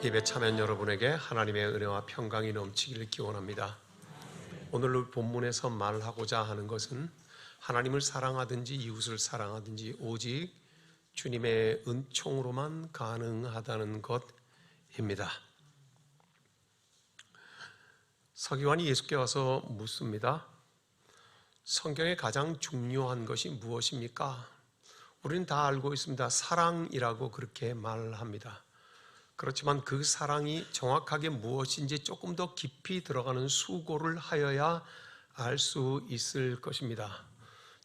예배 참여한 여러분에게 하나님의 은혜와 평강이 넘치기를 기원합니다. 오늘 본문에서 말하고자 하는 것은 하나님을 사랑하든지 이웃을 사랑하든지 오직 주님의 은총으로만 가능하다는 것입니다. 서기관이 예수께 와서 묻습니다. 성경에 가장 중요한 것이 무엇입니까? 우리는 다 알고 있습니다. 사랑이라고 그렇게 말합니다. 그렇지만 그 사랑이 정확하게 무엇인지 조금 더 깊이 들어가는 수고를 하여야 알 수 있을 것입니다.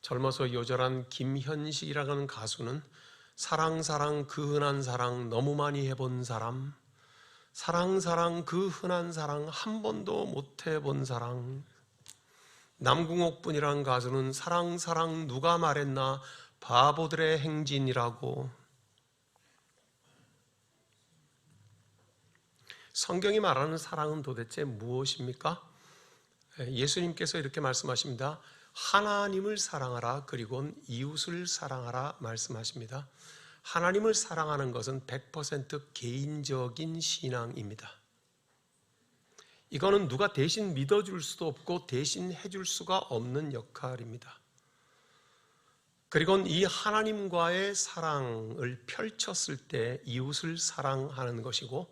젊어서 요절한 김현식이라는 가수는 사랑 그 흔한 사랑 너무 많이 해본 사람, 사랑 그 흔한 사랑 한 번도 못 해본 사람. 남궁옥분이라는 가수는 사랑 누가 말했나 바보들의 행진이라고. 성경이 말하는 사랑은 도대체 무엇입니까? 예수님께서 이렇게 말씀하십니다. 하나님을 사랑하라 그리고 이웃을 사랑하라 말씀하십니다. 하나님을 사랑하는 것은 100% 개인적인 신앙입니다. 이거는 누가 대신 믿어줄 수도 없고 대신 해줄 수가 없는 역할입니다. 그리고 이 하나님과의 사랑을 펼쳤을 때 이웃을 사랑하는 것이고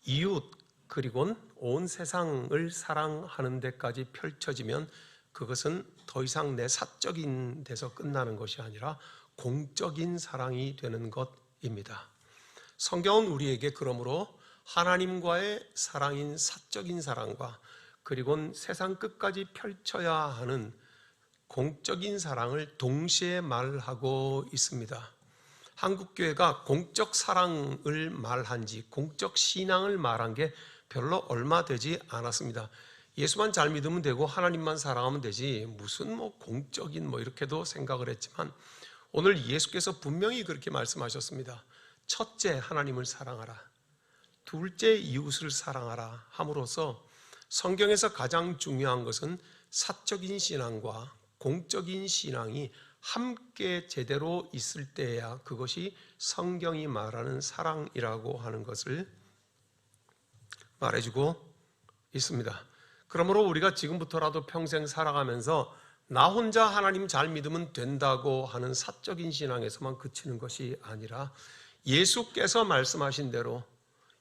이웃 그리고 온 세상을 사랑하는 데까지 펼쳐지면 그것은 더 이상 내 사적인 데서 끝나는 것이 아니라 공적인 사랑이 되는 것입니다. 성경은 우리에게 그러므로 하나님과의 사랑인 사적인 사랑과 그리고 세상 끝까지 펼쳐야 하는 공적인 사랑을 동시에 말하고 있습니다. 한국교회가 공적 사랑을 말한 지 공적 신앙을 말한 게 별로 얼마 되지 않았습니다. 예수만 잘 믿으면 되고 하나님만 사랑하면 되지 무슨 공적인 이렇게도 생각을 했지만 오늘 예수께서 분명히 그렇게 말씀하셨습니다. 첫째 하나님을 사랑하라. 둘째 이웃을 사랑하라 함으로써 성경에서 가장 중요한 것은 사적인 신앙과 공적인 신앙이 함께 제대로 있을 때야 그것이 성경이 말하는 사랑이라고 하는 것을 말해주고 있습니다. 그러므로 우리가 지금부터라도 평생 살아가면서 나 혼자 하나님 잘 믿으면 된다고 하는 사적인 신앙에서만 그치는 것이 아니라 예수께서 말씀하신 대로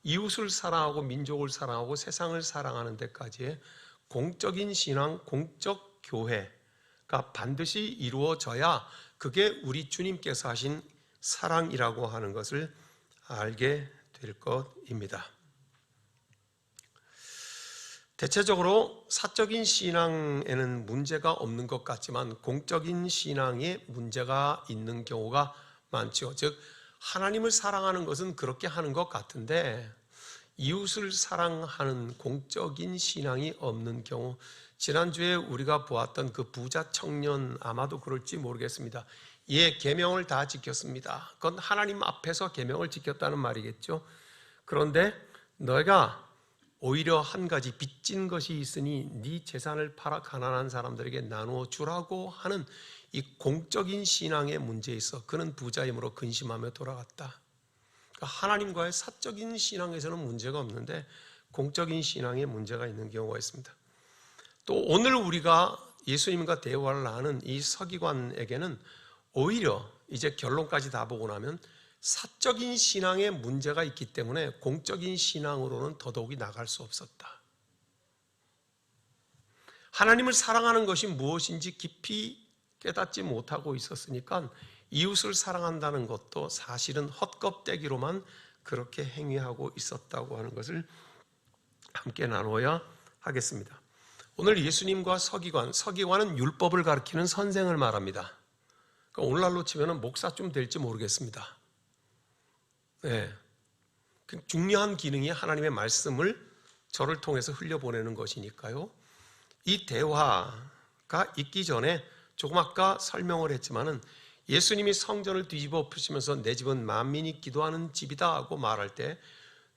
이웃을 사랑하고 민족을 사랑하고 세상을 사랑하는 데까지의 공적인 신앙, 공적 교회 반드시 이루어져야 그게 우리 주님께서 하신 사랑이라고 하는 것을 알게 될 것입니다. 대체적으로 사적인 신앙에는 문제가 없는 것 같지만 공적인 신앙에 문제가 있는 경우가 많죠. 즉 하나님을 사랑하는 것은 그렇게 하는 것 같은데 이웃을 사랑하는 공적인 신앙이 없는 경우, 지난주에 우리가 보았던 그 부자 청년 아마도 그럴지 모르겠습니다. 계명을 다 지켰습니다. 그건 하나님 앞에서 계명을 지켰다는 말이겠죠. 그런데 너희가 오히려 한 가지 빚진 것이 있으니 네 재산을 팔아 가난한 사람들에게 나누어 주라고 하는 이 공적인 신앙의 문제에 있어 그는 부자이므로 근심하며 돌아갔다. 하나님과의 사적인 신앙에서는 문제가 없는데 공적인 신앙에 문제가 있는 경우가 있습니다. 또 오늘 우리가 예수님과 대화를 하는 이 서기관에게는 오히려 이제 결론까지 다 보고 나면 사적인 신앙에 문제가 있기 때문에 공적인 신앙으로는 더더욱이 나갈 수 없었다. 하나님을 사랑하는 것이 무엇인지 깊이 깨닫지 못하고 있었으니까 이웃을 사랑한다는 것도 사실은 헛껍데기로만 그렇게 행위하고 있었다고 하는 것을 함께 나눠야 하겠습니다. 오늘 예수님과 서기관은 율법을 가르치는 선생을 말합니다. 그러니까 오늘날로 치면 목사쯤 될지 모르겠습니다. 네. 중요한 기능이 하나님의 말씀을 저를 통해서 흘려보내는 것이니까요. 이 대화가 있기 전에 조금 아까 설명을 했지만은 예수님이 성전을 뒤집어 엎으시면서 내 집은 만민이 기도하는 집이다 하고 말할 때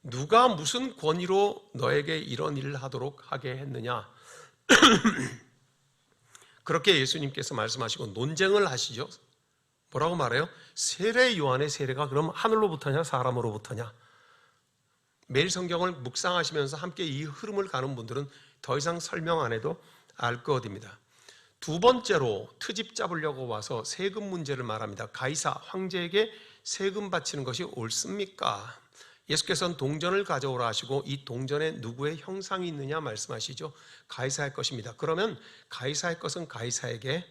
누가 무슨 권위로 너에게 이런 일을 하도록 하게 했느냐 그렇게 예수님께서 말씀하시고 논쟁을 하시죠. 뭐라고 말해요? 세례 요한의 세례가 그럼 하늘로부터냐 사람으로부터냐? 매일 성경을 묵상하시면서 함께 이 흐름을 가는 분들은 더 이상 설명 안 해도 알 것입니다. 두 번째로 트집 잡으려고 와서 세금 문제를 말합니다. 가이사, 황제에게 세금 바치는 것이 옳습니까? 예수께서는 동전을 가져오라 하시고 이 동전에 누구의 형상이 있느냐 말씀하시죠. 가이사의 것입니다. 그러면 가이사의 것은 가이사에게,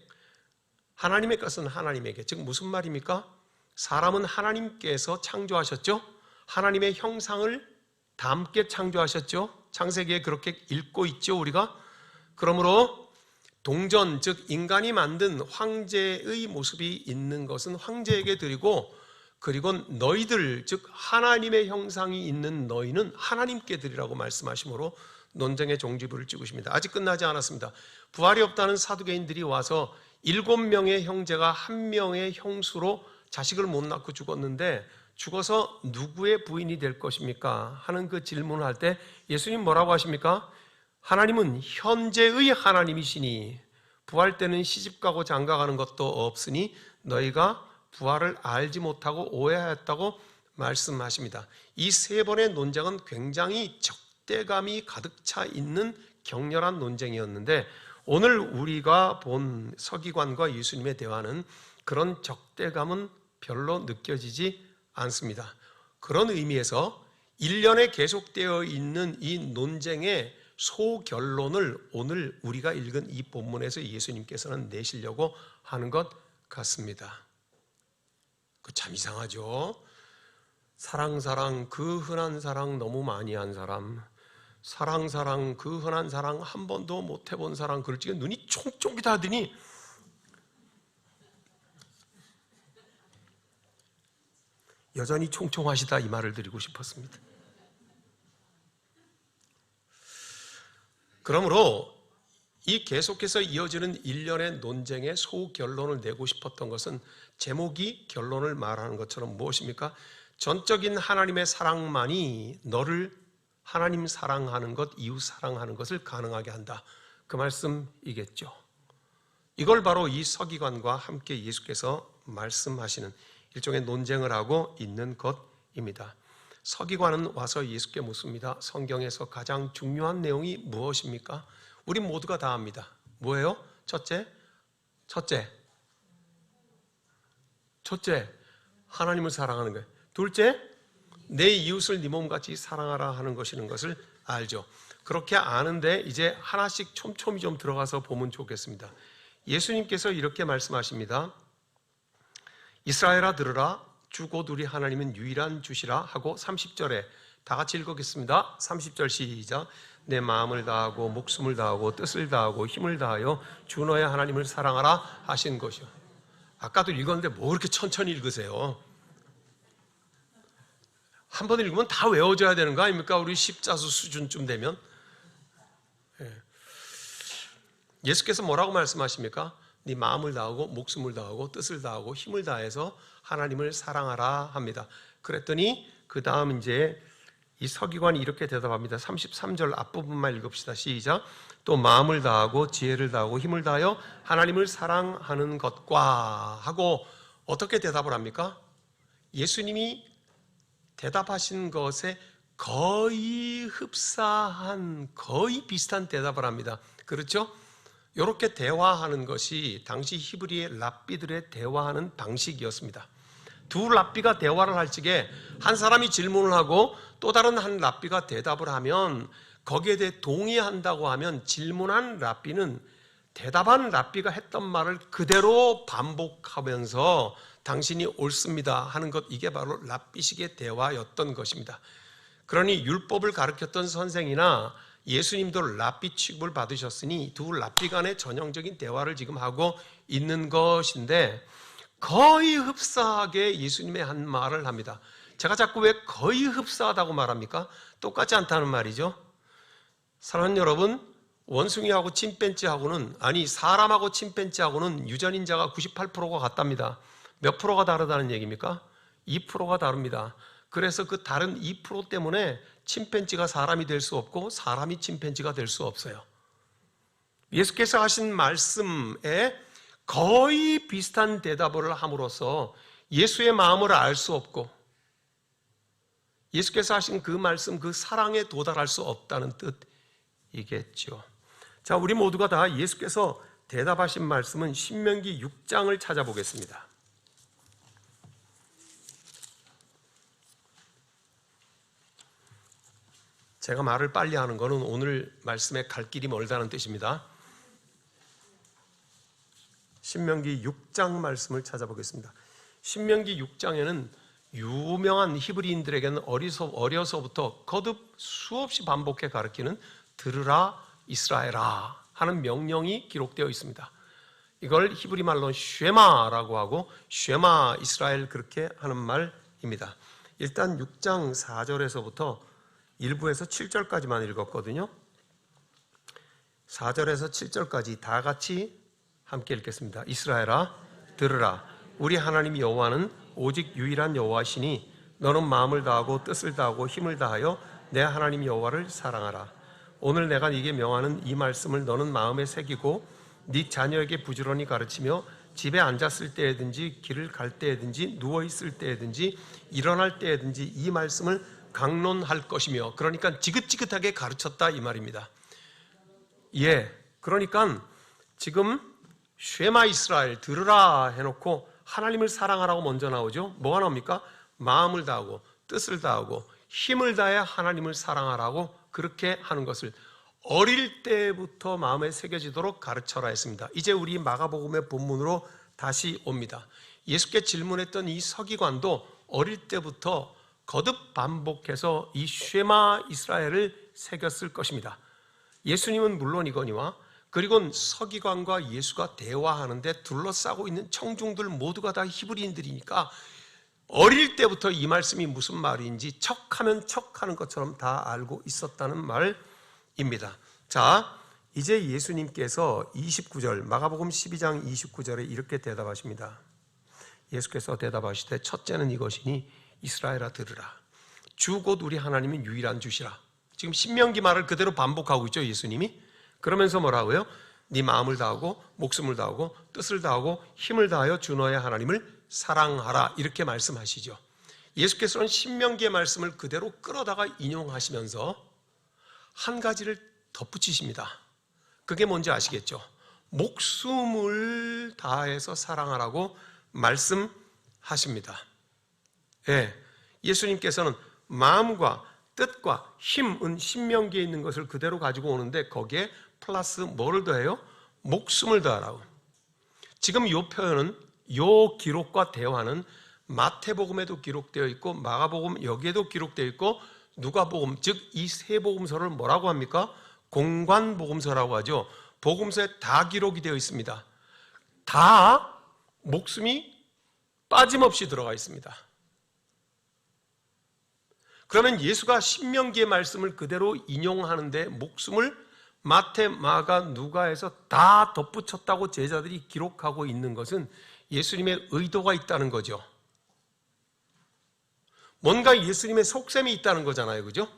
하나님의 것은 하나님에게. 즉 무슨 말입니까? 사람은 하나님께서 창조하셨죠. 하나님의 형상을 담게 창조하셨죠. 창세기에 그렇게 읽고 있죠, 우리가. 그러므로 동전, 즉 인간이 만든 황제의 모습이 있는 것은 황제에게 드리고, 그리고 너희들, 즉 하나님의 형상이 있는 너희는 하나님께 드리라고 말씀하시므로 논쟁의 종지부를 찍으십니다. 아직 끝나지 않았습니다. 부활이 없다는 사두개인들이 와서 7명의 형제가 1명의 형수로 자식을 못 낳고 죽었는데 죽어서 누구의 부인이 될 것입니까? 하는 그 질문을 할 때 예수님 뭐라고 하십니까? 하나님은 현재의 하나님이시니 부활 때는 시집가고 장가가는 것도 없으니 너희가 부활을 알지 못하고 오해하였다고 말씀하십니다. 이 세 번의 논쟁은 굉장히 적대감이 가득 차 있는 격렬한 논쟁이었는데 오늘 우리가 본 서기관과 예수님의 대화는 그런 적대감은 별로 느껴지지 않습니다. 그런 의미에서 1년에 계속되어 있는 이 논쟁의 소결론을 오늘 우리가 읽은 이 본문에서 예수님께서는 내시려고 하는 것 같습니다. 참 이상하죠? 사랑 그 흔한 사랑 너무 많이 한 사람, 사랑 그 흔한 사랑 한 번도 못 해본 사람, 그럴지게 눈이 총쫑긋하더니 여전히 총총하시다 이 말을 드리고 싶었습니다. 그러므로 이 계속해서 이어지는 일련의 논쟁의 소결론을 내고 싶었던 것은 제목이 결론을 말하는 것처럼 무엇입니까? 전적인 하나님의 사랑만이 너를 하나님 사랑하는 것, 이웃 사랑하는 것을 가능하게 한다. 그 말씀이겠죠. 이걸 바로 이 서기관과 함께 예수께서 말씀하시는 일종의 논쟁을 하고 있는 것입니다. 서기관은 와서 예수께 묻습니다. 성경에서 가장 중요한 내용이 무엇입니까? 우리 모두가 다 압니다. 뭐예요? 첫째, 하나님을 사랑하는 거예요. 둘째, 내 이웃을 네 몸같이 사랑하라 하는 것이라는 것을 알죠. 그렇게 아는데 이제 하나씩 촘촘히 좀 들어가서 보면 좋겠습니다. 예수님께서 이렇게 말씀하십니다. 이스라엘아 들으라, 주 곧 우리 하나님은 유일한 주시라 하고 30절에 다 같이 읽겠습니다. 30절 시작. 내 마음을 다하고 목숨을 다하고 뜻을 다하고 힘을 다하여 주 너의 하나님을 사랑하라 하신 것이요. 아까도 읽었는데 뭐 그렇게 천천히 읽으세요? 한 번 읽으면 다 외워져야 되는 거 아닙니까? 우리 십자수 수준쯤 되면. 예수께서 뭐라고 말씀하십니까? 네 마음을 다하고 목숨을 다하고 뜻을 다하고 힘을 다해서 하나님을 사랑하라 합니다. 그랬더니 그 다음 이제 이 서기관이 이렇게 대답합니다. 33절 앞부분만 읽읍시다. 시작. 또 마음을 다하고 지혜를 다하고 힘을 다하여 하나님을 사랑하는 것과 하고 어떻게 대답을 합니까? 예수님이 대답하신 것에 거의 흡사한, 거의 비슷한 대답을 합니다. 그렇죠? 이렇게 대화하는 것이 당시 히브리의 랍비들의 대화하는 방식이었습니다. 두 랍비가 대화를 할 적에 한 사람이 질문을 하고 또 다른 한 랍비가 대답을 하면 거기에 대해 동의한다고 하면 질문한 랍비는 대답한 랍비가 했던 말을 그대로 반복하면서 당신이 옳습니다 하는 것, 이게 바로 랍비식의 대화였던 것입니다. 그러니 율법을 가르쳤던 선생이나 예수님도 랍비 취급을 받으셨으니 두 랍비 간의 전형적인 대화를 지금 하고 있는 것인데 거의 흡사하게 예수님의 한 말을 합니다. 제가 자꾸 왜 거의 흡사하다고 말합니까? 똑같지 않다는 말이죠. 사랑하는 여러분, 원숭이하고 침팬지하고는, 아니 사람하고 침팬지하고는 유전인자가 98%가 같답니다. 몇 프로가 다르다는 얘기입니까? 2%가 다릅니다. 그래서 그 다른 2% 때문에 침팬지가 사람이 될 수 없고 사람이 침팬지가 될 수 없어요. 예수께서 하신 말씀에 거의 비슷한 대답을 함으로써 예수의 마음을 알 수 없고 예수께서 하신 그 말씀, 그 사랑에 도달할 수 없다는 뜻이겠죠. 자, 우리 모두가 다 예수께서 대답하신 말씀은 신명기 6장을 찾아보겠습니다. 제가 말을 빨리 하는 것은 오늘 말씀에 갈 길이 멀다는 뜻입니다. 신명기 6장 말씀을 찾아보겠습니다. 신명기 6장에는 유명한 히브리인들에게는 어려서부터 거듭 수없이 반복해 가르치는 들으라 이스라엘아 하는 명령이 기록되어 있습니다. 이걸 히브리 말로 쉐마라고 하고 쉐마 이스라엘 그렇게 하는 말입니다. 일단 6장 4절에서부터 1부에서 7절까지만 읽었거든요. 4절에서 7절까지 다 같이 함께 읽겠습니다. 이스라엘아 들으라. 우리 하나님 여호와는 오직 유일한 여호와시니 너는 마음을 다하고 뜻을 다하고 힘을 다하여 내 하나님 여호와를 사랑하라. 오늘 내가 네게 명하는 이 말씀을 너는 마음에 새기고 네 자녀에게 부지런히 가르치며 집에 앉았을 때에든지 길을 갈 때에든지 누워있을 때에든지 일어날 때에든지 이 말씀을 강론할 것이며, 그러니까 지긋지긋하게 가르쳤다 이 말입니다. 그러니까 지금 쉐마 이스라엘 들으라 해놓고 하나님을 사랑하라고 먼저 나오죠. 뭐가 나옵니까? 마음을 다하고 뜻을 다하고 힘을 다해 하나님을 사랑하라고 그렇게 하는 것을 어릴 때부터 마음에 새겨지도록 가르쳐라 했습니다. 이제 우리 마가복음의 본문으로 다시 옵니다. 예수께 질문했던 이 서기관도 어릴 때부터 거듭 반복해서 이 쉐마 이스라엘을 새겼을 것입니다. 예수님은 물론이거니와 그리고 서기관과 예수가 대화하는데 둘러싸고 있는 청중들 모두가 다 히브리인들이니까 어릴 때부터 이 말씀이 무슨 말인지 척하면 척하는 것처럼 다 알고 있었다는 말입니다. 자, 이제 예수님께서 29절 마가복음 12장 29절에 이렇게 대답하십니다. 예수께서 대답하시되 첫째는 이것이니 이스라엘아 들으라. 주 곧 우리 하나님은 유일한 주시라. 지금 신명기 말을 그대로 반복하고 있죠, 예수님이. 그러면서 뭐라고요? 네 마음을 다하고 목숨을 다하고 뜻을 다하고 힘을 다하여 주 너의 하나님을 사랑하라 이렇게 말씀하시죠. 예수께서는 신명기의 말씀을 그대로 끌어다가 인용하시면서 한 가지를 덧붙이십니다. 그게 뭔지 아시겠죠? 목숨을 다해서 사랑하라고 말씀하십니다. 예수님께서는 마음과 뜻과 힘은 신명기에 있는 것을 그대로 가지고 오는데 거기에 플러스 뭐를 더해요? 목숨을 더하라고. 지금 이 표현은, 이 기록과 대화는 마태복음에도 기록되어 있고 마가복음 여기에도 기록되어 있고 누가복음, 즉 이 세 복음서를 뭐라고 합니까? 공관복음서라고 하죠. 복음서에 다 기록이 되어 있습니다. 다 목숨이 빠짐없이 들어가 있습니다. 그러면 예수가 신명기의 말씀을 그대로 인용하는데 목숨을 마태, 마가, 누가에서 다 덧붙였다고 제자들이 기록하고 있는 것은 예수님의 의도가 있다는 거죠. 뭔가 예수님의 속셈이 있다는 거잖아요, 그죠?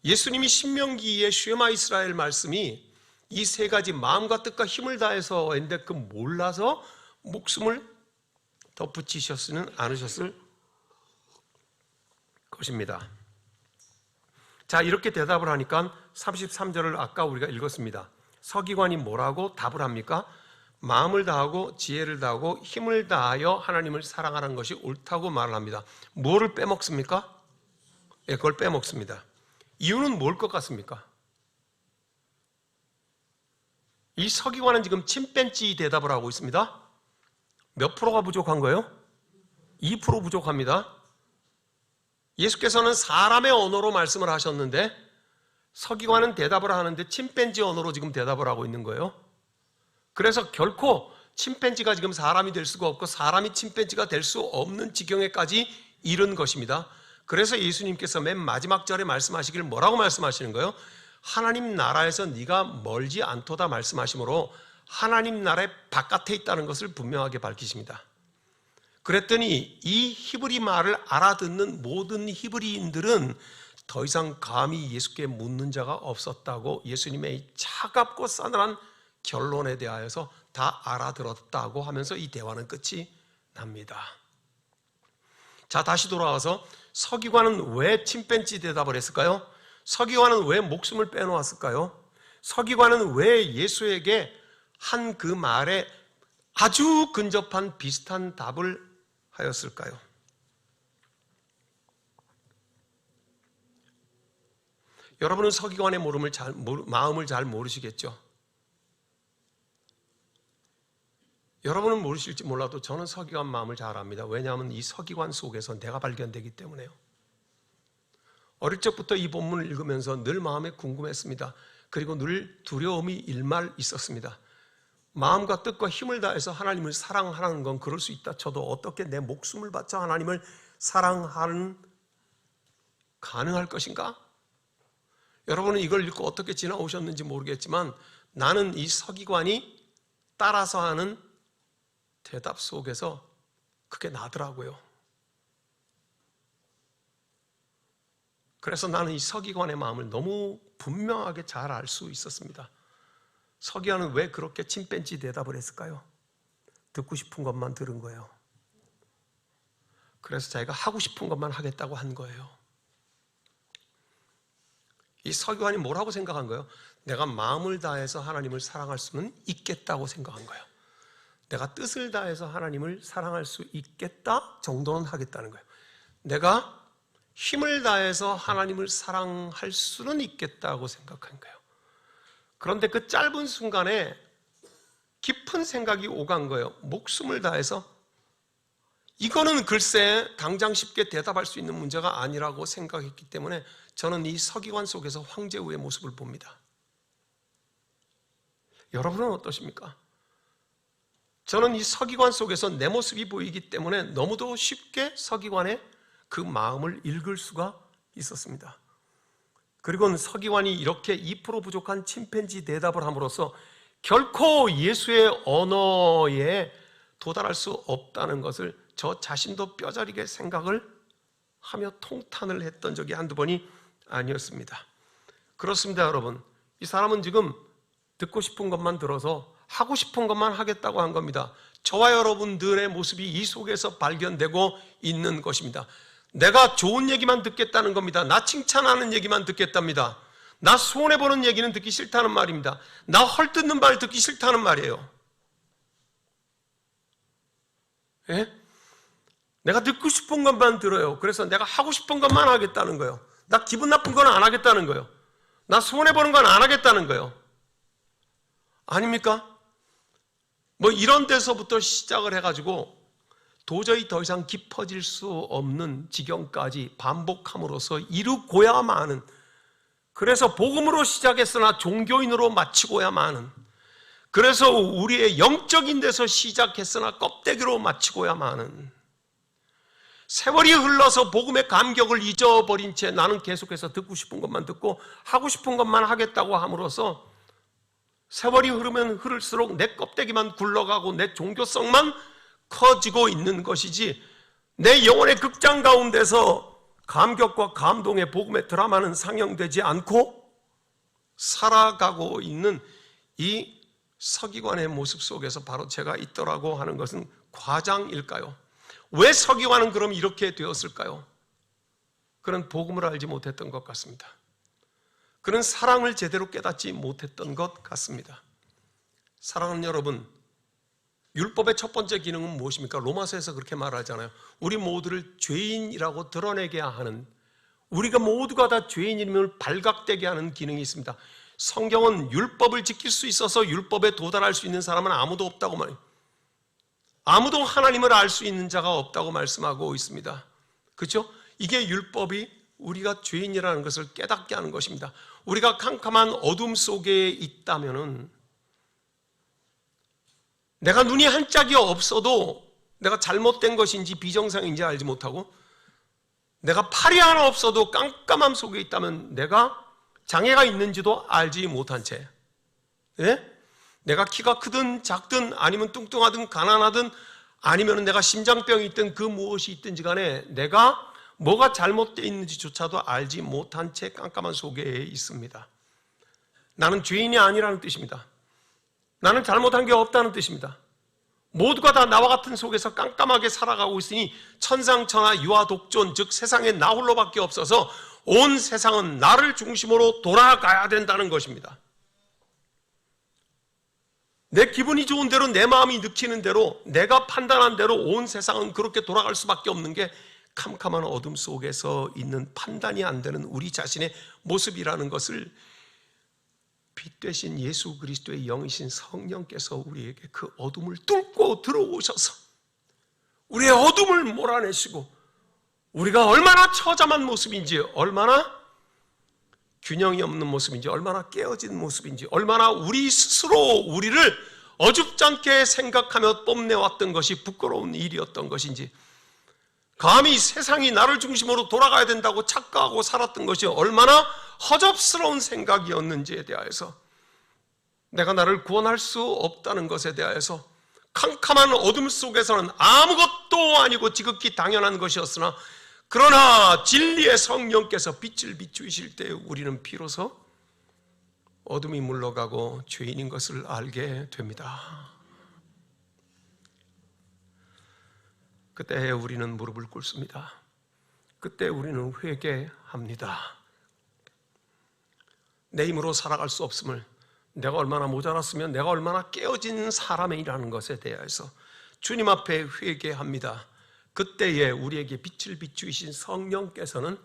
예수님이 신명기의 쉐마 이스라엘 말씀이 이 세 가지 마음과 뜻과 힘을 다해서 했는데 그 몰라서 목숨을 덧붙이셨지는 않으셨을 것입니다. 자, 이렇게 대답을 하니까 33절을 아까 우리가 읽었습니다. 서기관이 뭐라고 답을 합니까? 마음을 다하고 지혜를 다하고 힘을 다하여 하나님을 사랑하는 것이 옳다고 말을 합니다. 뭐를 빼먹습니까? 그걸 빼먹습니다. 이유는 뭘 것 같습니까? 이 서기관은 지금 침팬지 대답을 하고 있습니다. 몇 프로가 부족한 거예요? 2% 부족합니다. 예수께서는 사람의 언어로 말씀을 하셨는데 서기관은 대답을 하는데 침팬지 언어로 지금 대답을 하고 있는 거예요. 그래서 결코 침팬지가 지금 사람이 될 수가 없고 사람이 침팬지가 될 수 없는 지경에까지 이른 것입니다. 그래서 예수님께서 맨 마지막 절에 말씀하시길 뭐라고 말씀하시는 거예요? 하나님 나라에서 네가 멀지 않도다 말씀하시므로 하나님 나라의 바깥에 있다는 것을 분명하게 밝히십니다. 그랬더니 이 히브리 말을 알아듣는 모든 히브리인들은 더 이상 감히 예수께 묻는 자가 없었다고 예수님의 차갑고 싸늘한 결론에 대하여서 다 알아들었다고 하면서 이 대화는 끝이 납니다. 자, 다시 돌아와서 서기관은 왜 침팬지 대답을 했을까요? 서기관은 왜 목숨을 빼놓았을까요? 서기관은 왜 예수에게 한 그 말에 아주 근접한 비슷한 답을 하였을까요? 여러분은 서기관의 마음을 잘 모르시겠죠? 여러분은 모르실지 몰라도 저는 서기관 마음을 잘 압니다. 왜냐하면 이 서기관 속에서 내가 발견되기 때문에요. 어릴 적부터 이 본문을 읽으면서 늘 마음에 궁금했습니다. 그리고 늘 두려움이 일말 있었습니다. 마음과 뜻과 힘을 다해서 하나님을 사랑하는 건 그럴 수 있다 쳐도 어떻게 내 목숨을 바쳐 하나님을 사랑하는 가능할 것인가? 여러분은 이걸 읽고 어떻게 지나오셨는지 모르겠지만 나는 이 서기관이 따라서 하는 대답 속에서 그게 나더라고요. 그래서 나는 이 서기관의 마음을 너무 분명하게 잘 알 수 있었습니다. 서기관은 왜 그렇게 침팬지 대답을 했을까요? 듣고 싶은 것만 들은 거예요. 그래서 자기가 하고 싶은 것만 하겠다고 한 거예요. 이 서기관이 뭐라고 생각한 거예요? 내가 마음을 다해서 하나님을 사랑할 수는 있겠다고 생각한 거예요. 내가 뜻을 다해서 하나님을 사랑할 수 있겠다 정도는 하겠다는 거예요. 내가 힘을 다해서 하나님을 사랑할 수는 있겠다고 생각한 거예요. 그런데 그 짧은 순간에 깊은 생각이 오간 거예요. 목숨을 다해서? 이거는 글쎄 당장 쉽게 대답할 수 있는 문제가 아니라고 생각했기 때문에 저는 이 서기관 속에서 황제후의 모습을 봅니다. 여러분은 어떠십니까? 저는 이 서기관 속에서 내 모습이 보이기 때문에 너무도 쉽게 서기관의 그 마음을 읽을 수가 있었습니다. 그리고 서기관이 이렇게 2% 부족한 침팬지 대답을 함으로써 결코 예수의 언어에 도달할 수 없다는 것을 저 자신도 뼈저리게 생각을 하며 통탄을 했던 적이 한두 번이 아니었습니다. 그렇습니다, 여러분. 이 사람은 지금 듣고 싶은 것만 들어서 하고 싶은 것만 하겠다고 한 겁니다. 저와 여러분들의 모습이 이 속에서 발견되고 있는 것입니다. 내가 좋은 얘기만 듣겠다는 겁니다. 나 칭찬하는 얘기만 듣겠답니다. 나 손해보는 얘기는 듣기 싫다는 말입니다. 나 헐뜯는 말 듣기 싫다는 말이에요. 예? 내가 듣고 싶은 것만 들어요. 그래서 내가 하고 싶은 것만 하겠다는 거예요. 나 기분 나쁜 건 안 하겠다는 거예요. 나 손해보는 건 안 하겠다는 거예요. 아닙니까? 뭐 이런 데서부터 시작을 해가지고 도저히 더 이상 깊어질 수 없는 지경까지 반복함으로써 이루고야만, 그래서 복음으로 시작했으나 종교인으로 마치고야만, 그래서 우리의 영적인 데서 시작했으나 껍데기로 마치고야만, 세월이 흘러서 복음의 감격을 잊어버린 채 나는 계속해서 듣고 싶은 것만 듣고 하고 싶은 것만 하겠다고 함으로써 세월이 흐르면 흐를수록 내 껍데기만 굴러가고 내 종교성만 커지고 있는 것이지, 내 영혼의 극장 가운데서 감격과 감동의 복음의 드라마는 상영되지 않고 살아가고 있는 이 서기관의 모습 속에서 바로 제가 있더라고 하는 것은 과장일까요? 왜 서기관은 그럼 이렇게 되었을까요? 그는 복음을 알지 못했던 것 같습니다. 그는 사랑을 제대로 깨닫지 못했던 것 같습니다. 사랑하는 여러분, 율법의 첫 번째 기능은 무엇입니까? 로마서에서 그렇게 말하잖아요. 우리 모두를 죄인이라고 드러내게 하는, 우리가 모두가 다 죄인임을 발각되게 하는 기능이 있습니다. 성경은 율법을 지킬 수 있어서 율법에 도달할 수 있는 사람은 아무도 없다고 말해요. 아무도 하나님을 알 수 있는 자가 없다고 말씀하고 있습니다. 그렇죠? 이게 율법이 우리가 죄인이라는 것을 깨닫게 하는 것입니다. 우리가 캄캄한 어둠 속에 있다면은, 내가 눈이 한 짝이 없어도 내가 잘못된 것인지 비정상인지 알지 못하고, 내가 팔이 하나 없어도 깜깜함 속에 있다면 내가 장애가 있는지도 알지 못한 채, 예? 내가 키가 크든 작든 아니면 뚱뚱하든 가난하든 아니면 내가 심장병이 있든 그 무엇이 있든지 간에 내가 뭐가 잘못되어 있는지조차도 알지 못한 채 깜깜한 속에 있습니다. 나는 죄인이 아니라는 뜻입니다. 나는 잘못한 게 없다는 뜻입니다. 모두가 다 나와 같은 속에서 깜깜하게 살아가고 있으니 천상천하 유아독존, 즉 세상에 나 홀로밖에 없어서 온 세상은 나를 중심으로 돌아가야 된다는 것입니다. 내 기분이 좋은 대로, 내 마음이 느끼는 대로, 내가 판단한 대로 온 세상은 그렇게 돌아갈 수밖에 없는 게 캄캄한 어둠 속에서 있는 판단이 안 되는 우리 자신의 모습이라는 것을 빛 되신 예수 그리스도의 영이신 성령께서 우리에게 그 어둠을 뚫고 들어오셔서 우리의 어둠을 몰아내시고, 우리가 얼마나 처참한 모습인지, 얼마나 균형이 없는 모습인지, 얼마나 깨어진 모습인지, 얼마나 우리 스스로 우리를 어줍잖게 생각하며 뽐내왔던 것이 부끄러운 일이었던 것인지, 감히 세상이 나를 중심으로 돌아가야 된다고 착각하고 살았던 것이 얼마나 허접스러운 생각이었는지에 대하여서, 내가 나를 구원할 수 없다는 것에 대하여서, 캄캄한 어둠 속에서는 아무것도 아니고 지극히 당연한 것이었으나, 그러나 진리의 성령께서 빛을 비추실 때 우리는 비로소 어둠이 물러가고 죄인인 것을 알게 됩니다. 그때 우리는 무릎을 꿇습니다. 그때 우리는 회개합니다. 내 힘으로 살아갈 수 없음을, 내가 얼마나 모자랐으면, 내가 얼마나 깨어진 사람이라는 것에 대해서 주님 앞에 회개합니다. 그때에 우리에게 빛을 비추신 성령께서는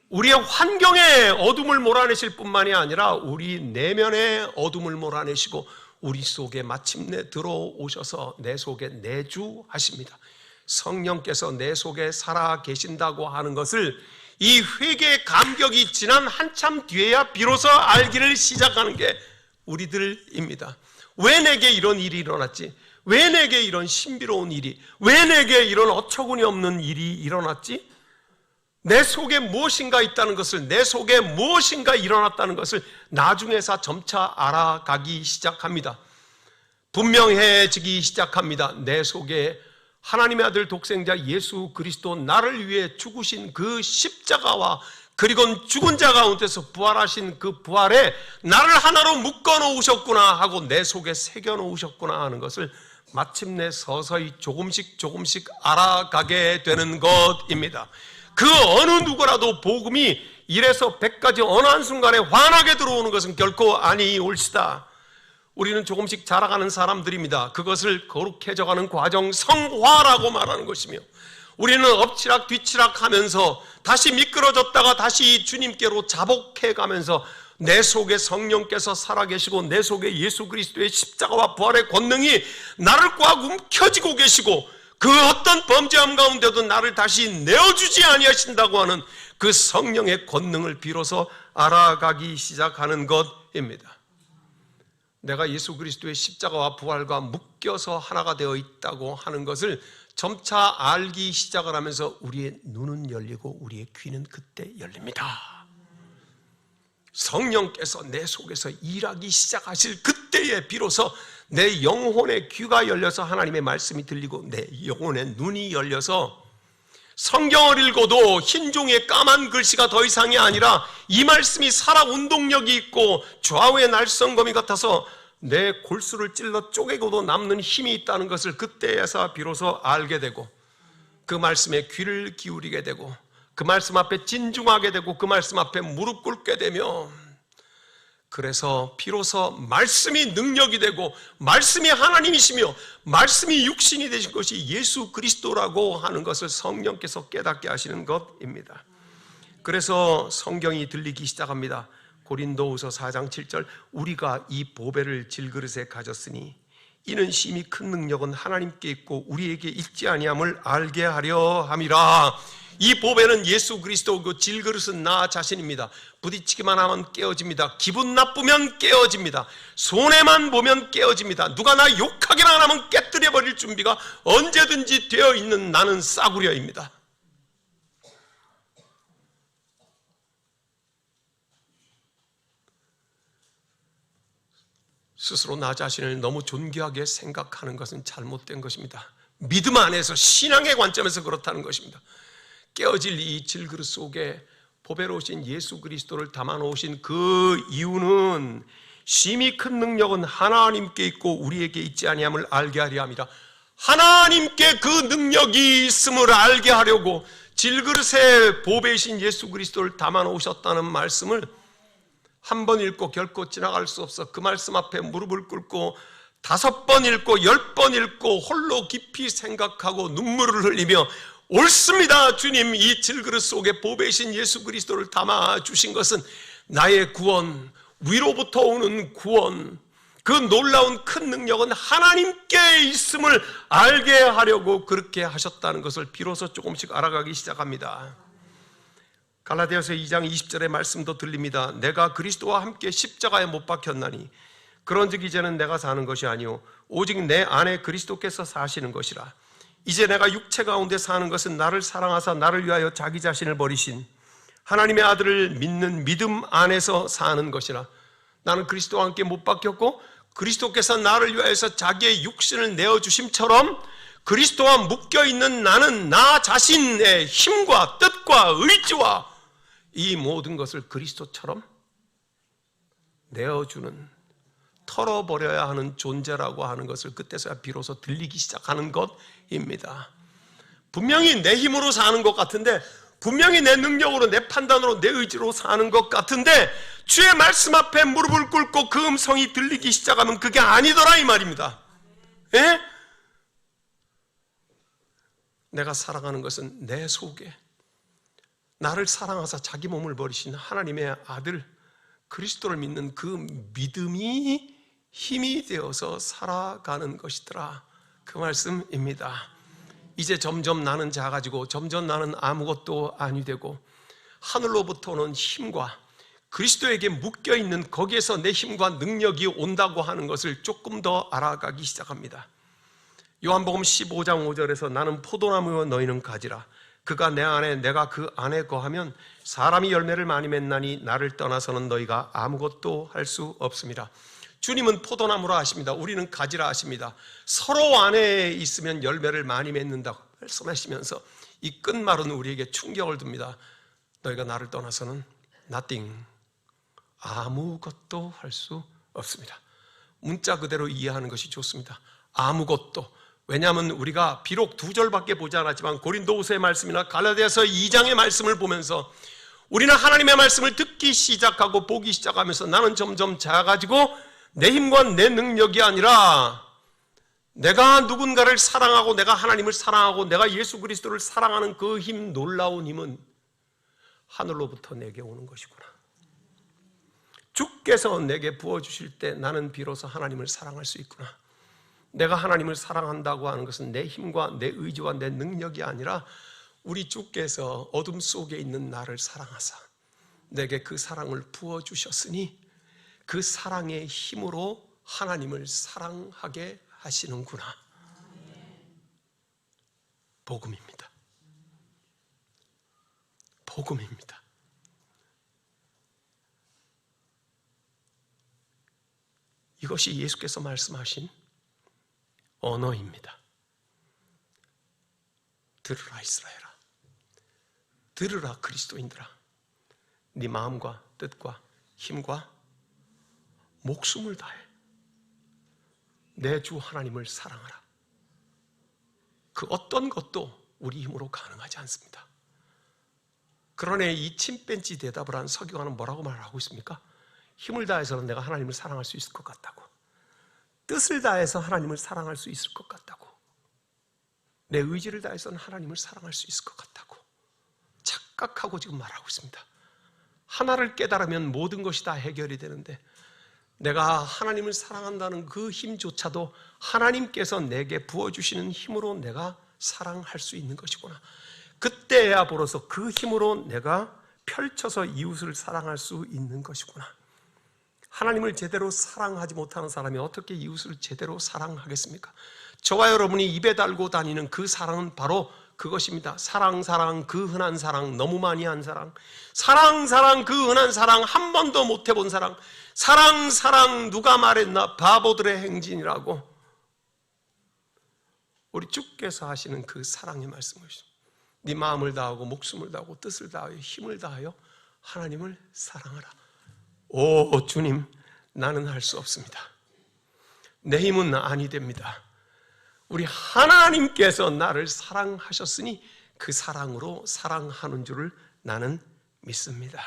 우리의 환경에 어둠을 몰아내실 뿐만이 아니라 우리 내면의 어둠을 몰아내시고 우리 속에 마침내 들어오셔서 내 속에 내주하십니다. 성령께서 내 속에 살아 계신다고 하는 것을 이 회개의 감격이 지난 한참 뒤에야 비로소 알기를 시작하는 게 우리들입니다. 왜 내게 이런 일이 일어났지? 왜 내게 이런 신비로운 일이, 왜 내게 이런 어처구니 없는 일이 일어났지? 내 속에 무엇인가 있다는 것을, 내 속에 무엇인가 일어났다는 것을 나중에서 점차 알아가기 시작합니다. 분명해지기 시작합니다. 내 속에 하나님의 아들 독생자 예수 그리스도, 나를 위해 죽으신 그 십자가와 그리고 죽은 자 가운데서 부활하신 그 부활에 나를 하나로 묶어 놓으셨구나 하고 내 속에 새겨 놓으셨구나 하는 것을 마침내 서서히 조금씩 알아가게 되는 것입니다. 그 어느 누구라도 복음이 1에서 100까지 어느 한순간에 환하게 들어오는 것은 결코 아니올시다. 우리는 조금씩 자라가는 사람들입니다. 그것을 거룩해져가는 과정, 성화라고 말하는 것이며, 우리는 엎치락 뒤치락 하면서 다시 미끄러졌다가 다시 주님께로 자복해가면서 내 속에 성령께서 살아계시고 내 속에 예수 그리스도의 십자가와 부활의 권능이 나를 꽉 움켜쥐고 계시고, 그 어떤 범죄함 가운데도 나를 다시 내어주지 아니하신다고 하는 그 성령의 권능을 비로소 알아가기 시작하는 것입니다. 내가 예수 그리스도의 십자가와 부활과 묶여서 하나가 되어 있다고 하는 것을 점차 알기 시작을 하면서 우리의 눈은 열리고 우리의 귀는 그때 열립니다. 성령께서 내 속에서 일하기 시작하실 그때에 비로소 내 영혼의 귀가 열려서 하나님의 말씀이 들리고 내 영혼의 눈이 열려서 성경을 읽어도 흰 종이에 까만 글씨가 더 이상이 아니라 이 말씀이 살아 운동력이 있고 좌우의 날성검이 같아서 내 골수를 찔러 쪼개고도 남는 힘이 있다는 것을 그때에서 비로소 알게 되고, 그 말씀에 귀를 기울이게 되고, 그 말씀 앞에 진중하게 되고, 그 말씀 앞에 무릎 꿇게 되며, 그래서 비로소 말씀이 능력이 되고 말씀이 하나님이시며 말씀이 육신이 되신 것이 예수 그리스도라고 하는 것을 성령께서 깨닫게 하시는 것입니다. 그래서 성경이 들리기 시작합니다. 고린도후서 4장 7절, 우리가 이 보배를 질그릇에 가졌으니 이는 심히 큰 능력은 하나님께 있고 우리에게 있지 아니함을 알게 하려 함이라. 이 보배는 예수 그리스도고 질그릇은 나 자신입니다. 부딪히기만 하면 깨어집니다. 기분 나쁘면 깨어집니다. 손해만 보면 깨어집니다. 누가 나 욕하기만 하면 깨뜨려 버릴 준비가 언제든지 되어 있는 나는 싸구려입니다. 스스로 나 자신을 너무 존귀하게 생각하는 것은 잘못된 것입니다. 믿음 안에서 신앙의 관점에서 그렇다는 것입니다. 깨어질 이 질그릇 속에 보배로 오신 예수 그리스도를 담아놓으신 그 이유는 심히 큰 능력은 하나님께 있고 우리에게 있지 아니함을 알게 하려 함이라. 하나님께 그 능력이 있음을 알게 하려고 질그릇에 보배이신 예수 그리스도를 담아 놓으셨다는 말씀을 한 번 읽고 결코 지나갈 수 없어 그 말씀 앞에 무릎을 꿇고 5번 읽고 10번 읽고 홀로 깊이 생각하고 눈물을 흘리며 옳습니다 주님, 이 질그릇 속에 보배이신 예수 그리스도를 담아 주신 것은 나의 구원, 위로부터 오는 구원, 그 놀라운 큰 능력은 하나님께 있음을 알게 하려고 그렇게 하셨다는 것을 비로소 조금씩 알아가기 시작합니다. 갈라디아서 2장 20절의 말씀도 들립니다. 내가 그리스도와 함께 십자가에 못 박혔나니 그런즉 이제는 내가 사는 것이 아니오 오직 내 안에 그리스도께서 사시는 것이라. 이제 내가 육체 가운데 사는 것은 나를 사랑하사 나를 위하여 자기 자신을 버리신 하나님의 아들을 믿는 믿음 안에서 사는 것이라. 나는 그리스도와 함께 못 박혔고 그리스도께서 나를 위하여서 자기의 육신을 내어주심처럼 그리스도와 묶여있는 나는 나 자신의 힘과 뜻과 의지와 이 모든 것을 그리스도처럼 내어주는, 털어버려야 하는 존재라고 하는 것을 그때서야 비로소 들리기 시작하는 것입니다. 분명히 내 힘으로 사는 것 같은데, 분명히 내 능력으로, 내 판단으로, 내 의지로 사는 것 같은데 주의 말씀 앞에 무릎을 꿇고 그 음성이 들리기 시작하면 그게 아니더라 이 말입니다. 예? 내가 사랑하는 것은 내 속에 나를 사랑하사 자기 몸을 버리신 하나님의 아들 그리스도를 믿는 그 믿음이 힘이 되어서 살아가는 것이더라, 그 말씀입니다. 이제 점점 나는 작아지고 점점 나는 아무것도 아니 되고 하늘로부터 오는 힘과 그리스도에게 묶여있는 거기에서 내 힘과 능력이 온다고 하는 것을 조금 더 알아가기 시작합니다. 요한복음 15장 5절에서 나는 포도나무요 너희는 가지라. 그가 내 안에 내가 그 안에 거하면 사람이 열매를 많이 맺나니 나를 떠나서는 너희가 아무것도 할 수 없습니다. 주님은 포도나무라 하십니다. 우리는 가지라 하십니다. 서로 안에 있으면 열매를 많이 맺는다고 말씀하시면서 이 끝말은 우리에게 충격을 줍니다. 너희가 나를 떠나서는 nothing, 아무것도 할 수 없습니다. 문자 그대로 이해하는 것이 좋습니다. 아무것도. 왜냐하면 우리가 비록 2절밖에 보지 않았지만 고린도후서의 말씀이나 갈라디아서 2장의 말씀을 보면서 우리는 하나님의 말씀을 듣기 시작하고 보기 시작하면서 나는 점점 작아지고 내 힘과 내 능력이 아니라 내가 누군가를 사랑하고 내가 하나님을 사랑하고 내가 예수 그리스도를 사랑하는 그 힘, 놀라운 힘은 하늘로부터 내게 오는 것이구나. 주께서 내게 부어주실 때 나는 비로소 하나님을 사랑할 수 있구나. 내가 하나님을 사랑한다고 하는 것은 내 힘과 내 의지와 내 능력이 아니라 우리 주께서 어둠 속에 있는 나를 사랑하사 내게 그 사랑을 부어주셨으니 그 사랑의 힘으로 하나님을 사랑하게 하시는구나. 복음입니다. 복음입니다. 이것이 예수께서 말씀하신 언어입니다. 들으라 이스라엘아, 들으라 그리스도인들아, 네 마음과 뜻과 힘과 목숨을 다해 내 주 하나님을 사랑하라. 그 어떤 것도 우리 힘으로 가능하지 않습니다. 그러네 이 침팬지 대답을 한 서기관은 뭐라고 말하고 있습니까? 힘을 다해서는 내가 하나님을 사랑할 수 있을 것 같다고, 뜻을 다해서 하나님을 사랑할 수 있을 것 같다고, 내 의지를 다해서는 하나님을 사랑할 수 있을 것 같다고 착각하고 지금 말하고 있습니다. 하나를 깨달으면 모든 것이 다 해결이 되는데 내가 하나님을 사랑한다는 그 힘조차도 하나님께서 내게 부어주시는 힘으로 내가 사랑할 수 있는 것이구나. 그때야 비로소 그 힘으로 내가 펼쳐서 이웃을 사랑할 수 있는 것이구나. 하나님을 제대로 사랑하지 못하는 사람이 어떻게 이웃을 제대로 사랑하겠습니까? 저와 여러분이 입에 달고 다니는 그 사랑은 바로 그것입니다. 사랑, 사랑, 그 흔한 사랑, 너무 많이 한 사랑, 사랑, 사랑, 그 흔한 사랑, 한 번도 못 해본 사랑, 사랑, 사랑, 누가 말했나, 바보들의 행진이라고. 우리 주께서 하시는 그 사랑의 말씀을, 네 마음을 다하고 목숨을 다하고 뜻을 다하여 힘을 다하여 하나님을 사랑하라. 오 주님, 나는 할 수 없습니다. 내 힘은 아니 됩니다. 우리 하나님께서 나를 사랑하셨으니 그 사랑으로 사랑하는 줄을 나는 믿습니다.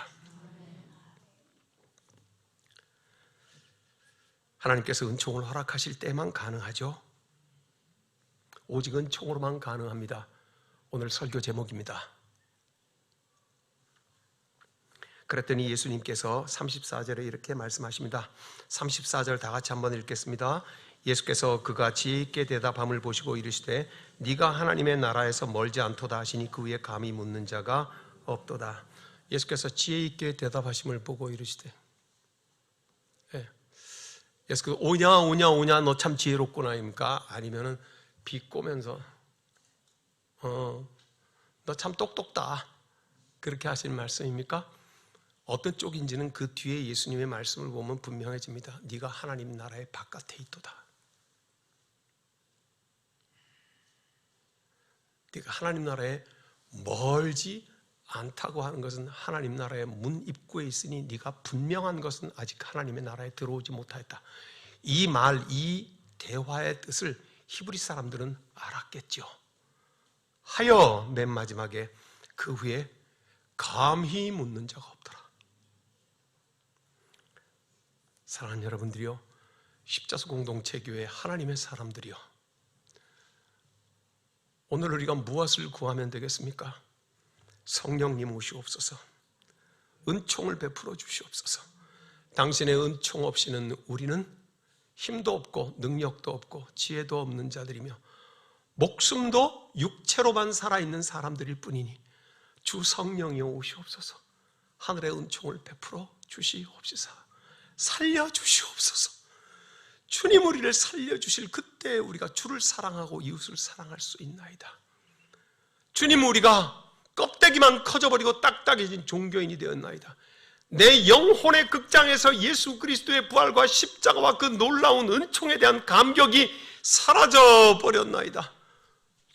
하나님께서 은총을 허락하실 때만 가능하죠. 오직 은총으로만 가능합니다. 오늘 설교 제목입니다. 그랬더니 예수님께서 34절에 이렇게 말씀하십니다. 34절 다 같이 한번 읽겠습니다. 예수께서 그가 지혜 있게 대답함을 보시고 이르시되 네가 하나님의 나라에서 멀지 않도다 하시니 그 위에 감히 묻는 자가 없도다. 예수께서 지혜 있게 대답하심을 보고 이르시되, 예수께서 오냐 너 참 지혜롭구나 입니까? 아니면은 비꼬면서 너 참 똑똑다 그렇게 하시는 말씀입니까? 어떤 쪽인지는 그 뒤에 예수님의 말씀을 보면 분명해집니다. 네가 하나님 나라의 바깥에 있도다. 네가 하나님 나라에 멀지 않다고 하는 것은 하나님 나라의 문 입구에 있으니 네가 분명한 것은 아직 하나님의 나라에 들어오지 못하였다. 이 말, 이 대화의 뜻을 히브리 사람들은 알았겠죠. 하여 맨 마지막에 그 후에 감히 묻는 자가 없더라. 사랑하는 여러분들이요, 십자수 공동체 교회 하나님의 사람들이요, 오늘 우리가 무엇을 구하면 되겠습니까? 성령님 오시옵소서. 은총을 베풀어 주시옵소서. 당신의 은총 없이는 우리는 힘도 없고 능력도 없고 지혜도 없는 자들이며 목숨도 육체로만 살아있는 사람들일 뿐이니 주 성령이 오시옵소서. 하늘의 은총을 베풀어 주시옵소서. 살려주시옵소서. 주님 우리를 살려주실 그때 우리가 주를 사랑하고 이웃을 사랑할 수 있나이다. 주님 우리가 껍데기만 커져버리고 딱딱해진 종교인이 되었나이다. 내 영혼의 극장에서 예수 그리스도의 부활과 십자가와 그 놀라운 은총에 대한 감격이 사라져버렸나이다.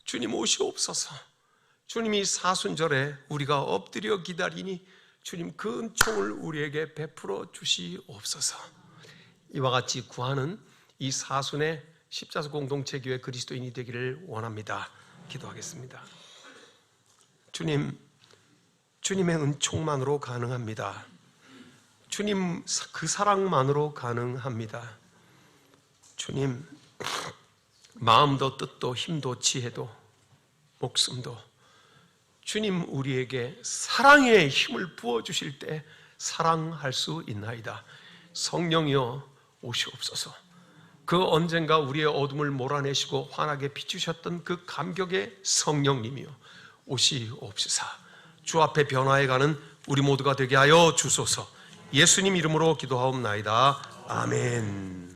주님 오시옵소서. 주님이 사순절에 우리가 엎드려 기다리니 주님 그 은총을 우리에게 베풀어 주시옵소서. 이와 같이 구하는 이 사순의 십자수 공동체 교회 그리스도인이 되기를 원합니다. 기도하겠습니다. 주님, 주님의 은총만으로 가능합니다. 주님 그 사랑만으로 가능합니다. 주님, 마음도 뜻도 힘도 지혜도 목숨도 주님 우리에게 사랑의 힘을 부어주실 때 사랑할 수 있나이다. 성령이여 오시옵소서. 그 언젠가 우리의 어둠을 몰아내시고 환하게 비추셨던 그 감격의 성령님이여 오시옵소서. 주 앞에 변화해가는 우리 모두가 되게 하여 주소서. 예수님 이름으로 기도하옵나이다. 아멘.